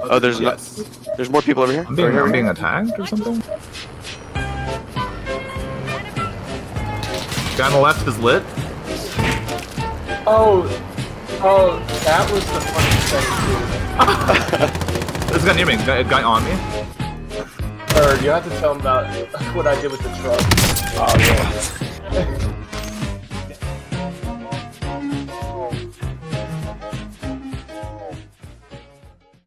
Oh, there's Yes. there's more people over here. I'm being attacked or something? Guy on the left is lit. Oh, that was the funny thing too. This guy near me. Guy on me. Or you have to tell him about what I did with the truck. Oh yeah.